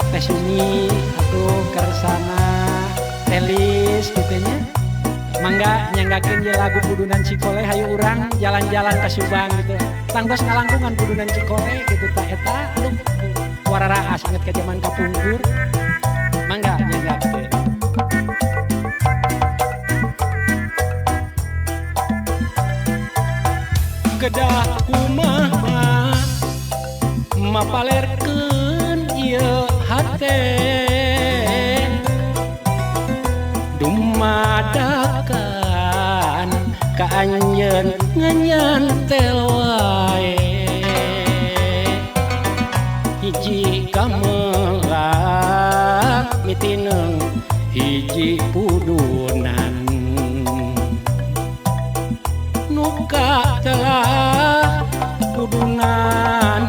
Teh Suni atuh kersana Telis gitunya mangga nyanggakeun ye lagu Pudunan Cikole hayu urang jalan-jalan ka Subang gitu tangtos ngalangkungan Pudunan Cikole gitu ta eta aduh wararaas inget ke zaman kapungkur mangga nyanggakeun kedah kumaha mapalerkeun ieu hate dumadakan ka anjeun nganyantel wae hiji kamelah mitineung hiji pudunan nuka telah pudunan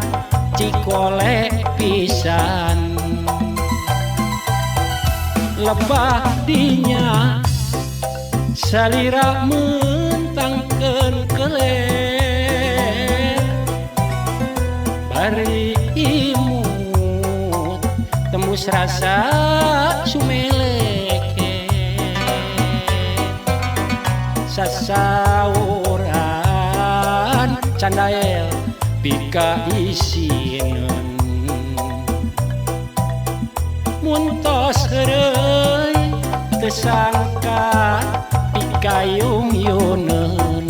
Cikole pisan lebah dinya salira mentangkeun keler bari imut tembus rasa sumeleke sasauran candael pika isieun muntos heureuy teu sangka pikayung-yuneun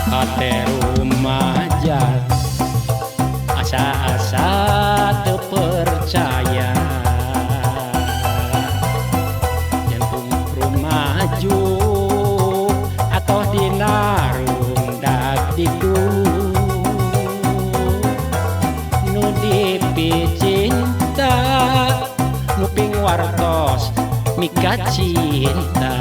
hate rumaja asa-asa teu percaya jantung rumaju atoh dinarung dagdikdu nu dipicinta nuping wartos mika cinta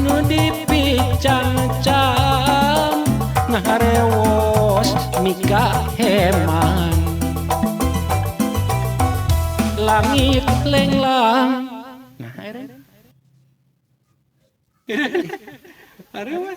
nu dipican-can ngaharewos mika heman langit lenglang nah arewa